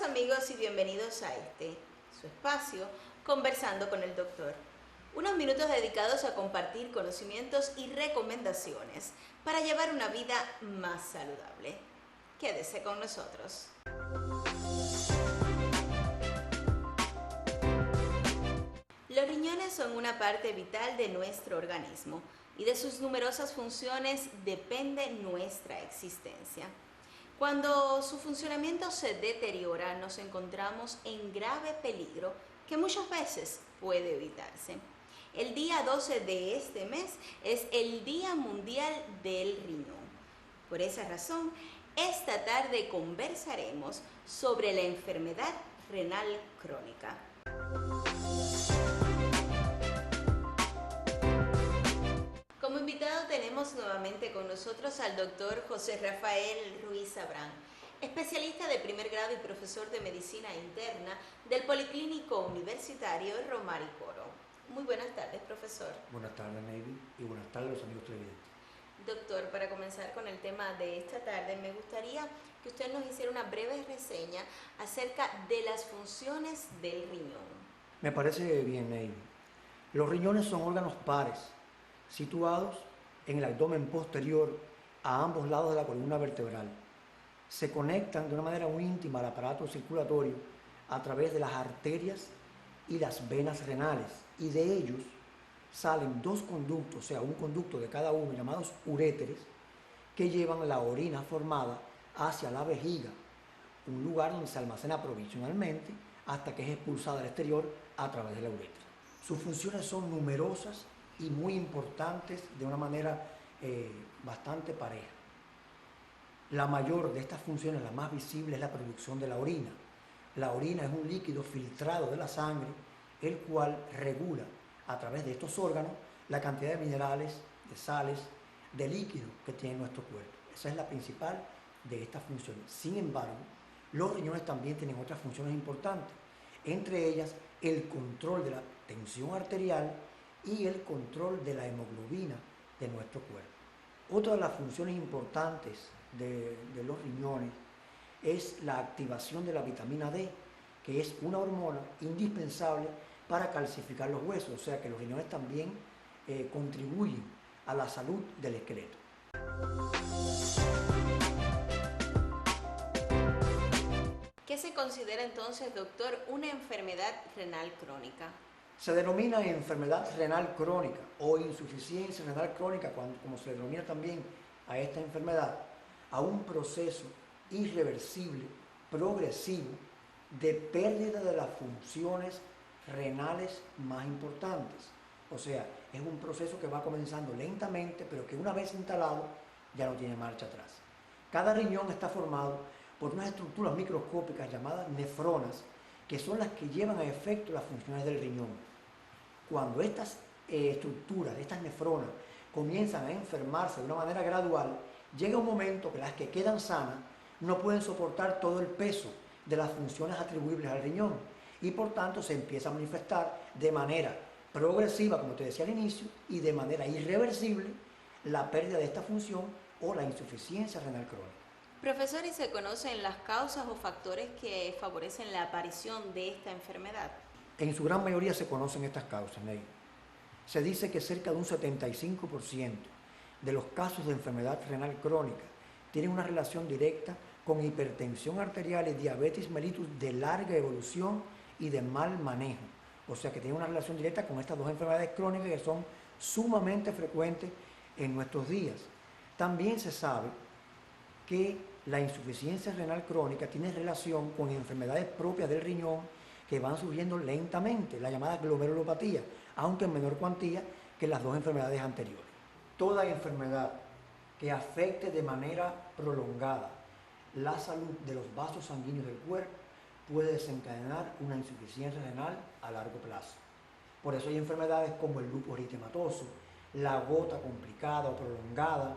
amigos y bienvenidos a su espacio, Conversando con el Doctor. Unos minutos dedicados a compartir conocimientos y recomendaciones para llevar una vida más saludable. Quédese con nosotros. Los riñones son una parte vital de nuestro organismo y de sus numerosas funciones depende nuestra existencia. Cuando su funcionamiento se deteriora, nos encontramos en grave peligro que muchas veces puede evitarse. El día 12 de este mes es el Día Mundial del Riñón. Por esa razón, esta tarde conversaremos sobre la enfermedad renal crónica. Como invitado tenemos nuevamente con nosotros al doctor José Rafael Ruiz Abrán, especialista de primer grado y profesor de medicina interna del Policlínico Universitario Romari Coro. Muy buenas tardes, profesor. Buenas tardes, Navy, y buenas tardes a los amigos televidentes. Doctor, para comenzar con el tema de esta tarde, me gustaría que usted nos hiciera una breve reseña acerca de las funciones del riñón. Me parece bien, Navy. Los riñones son órganos pares, situados en el abdomen posterior a ambos lados de la columna vertebral. Se conectan de una manera muy íntima al aparato circulatorio a través de las arterias y las venas renales, y de ellos salen dos conductos, o sea, un conducto de cada uno, llamados uréteres, que llevan la orina formada hacia la vejiga, un lugar donde se almacena provisionalmente hasta que es expulsada al exterior a través de la uretra. Sus funciones son numerosas y muy importantes de una manera bastante pareja. La mayor de estas funciones, la más visible, es la producción de la orina. La orina es un líquido filtrado de la sangre, el cual regula a través de estos órganos la cantidad de minerales, de sales, de líquido que tiene nuestro cuerpo. Esa es la principal de estas funciones. Sin embargo, los riñones también tienen otras funciones importantes, entre ellas el control de la tensión arterial y el control de la hemoglobina de nuestro cuerpo. Otra de las funciones importantes de los riñones es la activación de la vitamina D, que es una hormona indispensable para calcificar los huesos, o sea que los riñones también contribuyen a la salud del esqueleto. ¿Qué se considera entonces, doctor, una enfermedad renal crónica? Se denomina enfermedad renal crónica o insuficiencia renal crónica, como se denomina también a esta enfermedad, a un proceso irreversible, progresivo, de pérdida de las funciones renales más importantes. O sea, es un proceso que va comenzando lentamente, pero que una vez instalado ya no tiene marcha atrás. Cada riñón está formado por unas estructuras microscópicas llamadas nefronas, que son las que llevan a efecto las funciones del riñón. Cuando estas estructuras, estas nefronas, comienzan a enfermarse de una manera gradual, llega un momento que las que quedan sanas no pueden soportar todo el peso de las funciones atribuibles al riñón y por tanto se empieza a manifestar de manera progresiva, como te decía al inicio, y de manera irreversible la pérdida de esta función o la insuficiencia renal crónica. Profesor, ¿y se conocen las causas o factores que favorecen la aparición de esta enfermedad? En su gran mayoría se conocen estas causas, Ney. Se dice que cerca de un 75% de los casos de enfermedad renal crónica tienen una relación directa con hipertensión arterial y diabetes mellitus de larga evolución y de mal manejo. O sea que tienen una relación directa con estas dos enfermedades crónicas que son sumamente frecuentes en nuestros días. También se sabe que la insuficiencia renal crónica tiene relación con enfermedades propias del riñón que van surgiendo lentamente, la llamada glomerulopatía, aunque en menor cuantía que las dos enfermedades anteriores. Toda enfermedad que afecte de manera prolongada la salud de los vasos sanguíneos del cuerpo puede desencadenar una insuficiencia renal a largo plazo. Por eso hay enfermedades como el lupus eritematoso, la gota complicada o prolongada,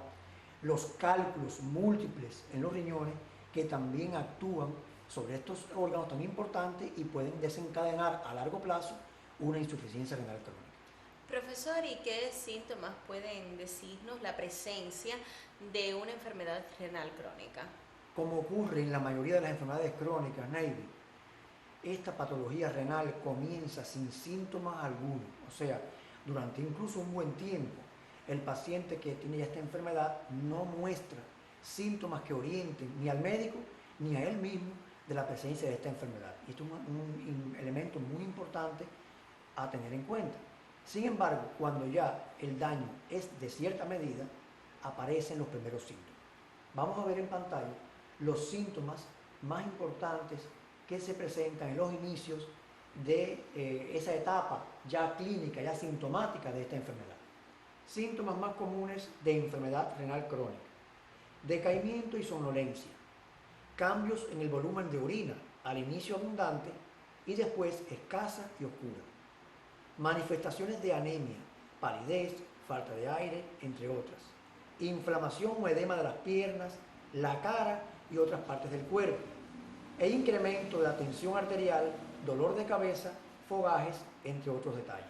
los cálculos múltiples en los riñones que también actúan sobre estos órganos tan importantes y pueden desencadenar a largo plazo una insuficiencia renal crónica. Profesor, ¿y qué síntomas pueden decirnos la presencia de una enfermedad renal crónica? Como ocurre en la mayoría de las enfermedades crónicas, Navy, esta patología renal comienza sin síntomas algunos, o sea, durante incluso un buen tiempo, el paciente que tiene ya esta enfermedad no muestra síntomas que orienten ni al médico ni a él mismo de la presencia de esta enfermedad. Y esto es un elemento muy importante a tener en cuenta. Sin embargo, cuando ya el daño es de cierta medida, aparecen los primeros síntomas. Vamos a ver en pantalla los síntomas más importantes que se presentan en los inicios de esa etapa ya clínica, ya sintomática de esta enfermedad. Síntomas más comunes de enfermedad renal crónica: decaimiento y somnolencia, cambios en el volumen de orina, al inicio abundante y después escasa y oscura, manifestaciones de anemia, palidez, falta de aire, entre otras, inflamación o edema de las piernas, la cara y otras partes del cuerpo, e incremento de la tensión arterial, dolor de cabeza, fogajes, entre otros detalles.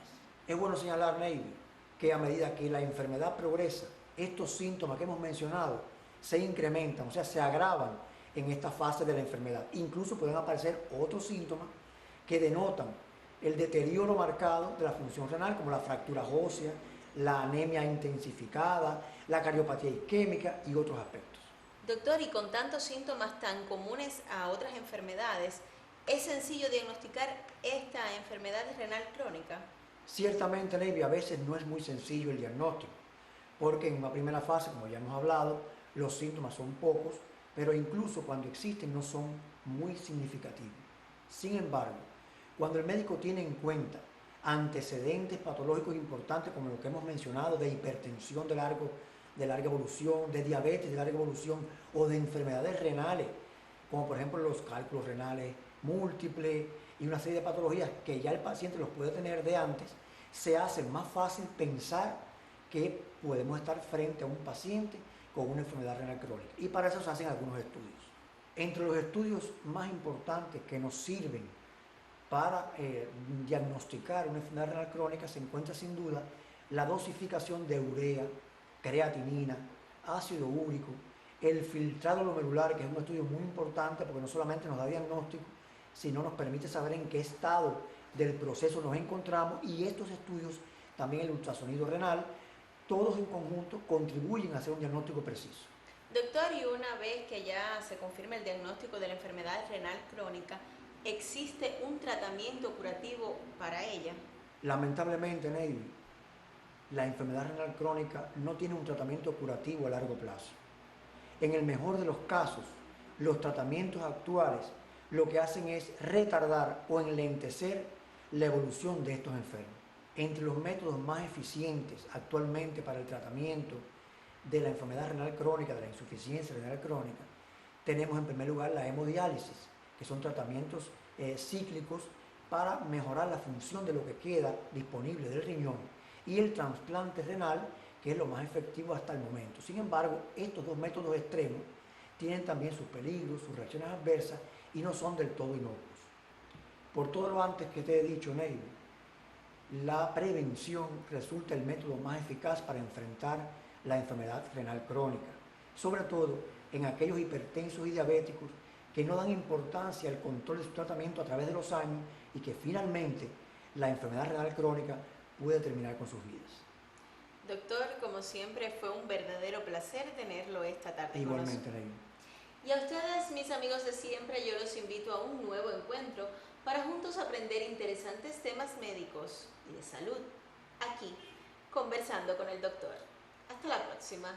Es bueno señalar, Neidy, que a medida que la enfermedad progresa, estos síntomas que hemos mencionado se incrementan, o sea, se agravan en esta fase de la enfermedad. Incluso pueden aparecer otros síntomas que denotan el deterioro marcado de la función renal, como la fractura ósea, la anemia intensificada, la cardiopatía isquémica y otros aspectos. Doctor, y con tantos síntomas tan comunes a otras enfermedades, ¿es sencillo diagnosticar esta enfermedad renal crónica? Ciertamente, Neidy, a veces no es muy sencillo el diagnóstico, porque en una primera fase, como ya hemos hablado, los síntomas son pocos, pero incluso cuando existen no son muy significativos. Sin embargo, cuando el médico tiene en cuenta antecedentes patológicos importantes como lo que hemos mencionado, de hipertensión de larga evolución, de diabetes de larga evolución o de enfermedades renales, como por ejemplo los cálculos renales múltiples y una serie de patologías que ya el paciente los puede tener de antes, se hace más fácil pensar que podemos estar frente a un paciente con una enfermedad renal crónica. Y para eso se hacen algunos estudios. Entre los estudios más importantes que nos sirven para diagnosticar una enfermedad renal crónica se encuentra sin duda la dosificación de urea, creatinina, ácido úrico, el filtrado glomerular, que es un estudio muy importante porque no solamente nos da diagnóstico, sino nos permite saber en qué estado del proceso nos encontramos, y estos estudios, también el ultrasonido renal, todos en conjunto contribuyen a hacer un diagnóstico preciso. Doctor, y una vez que ya se confirma el diagnóstico de la enfermedad renal crónica, ¿existe un tratamiento curativo para ella? Lamentablemente, Neidy, la enfermedad renal crónica no tiene un tratamiento curativo a largo plazo. En el mejor de los casos, los tratamientos actuales lo que hacen es retardar o enlentecer la evolución de estos enfermos. Entre los métodos más eficientes actualmente para el tratamiento de la enfermedad renal crónica, de la insuficiencia renal crónica, tenemos en primer lugar la hemodiálisis, que son tratamientos cíclicos para mejorar la función de lo que queda disponible del riñón, y el trasplante renal, que es lo más efectivo hasta el momento. Sin embargo, estos dos métodos extremos tienen también sus peligros, sus reacciones adversas, y no son del todo inocuos. Por todo lo antes que te he dicho, Neidy, la prevención resulta el método más eficaz para enfrentar la enfermedad renal crónica, sobre todo en aquellos hipertensos y diabéticos que no dan importancia al control de su tratamiento a través de los años y que finalmente la enfermedad renal crónica puede terminar con sus vidas. Doctor, como siempre, fue un verdadero placer tenerlo esta tarde. Igualmente, Neidy. Y a ustedes, mis amigos de siempre, yo los invito a un nuevo encuentro para juntos aprender interesantes temas médicos y de salud, aquí, conversando con el doctor. Hasta la próxima.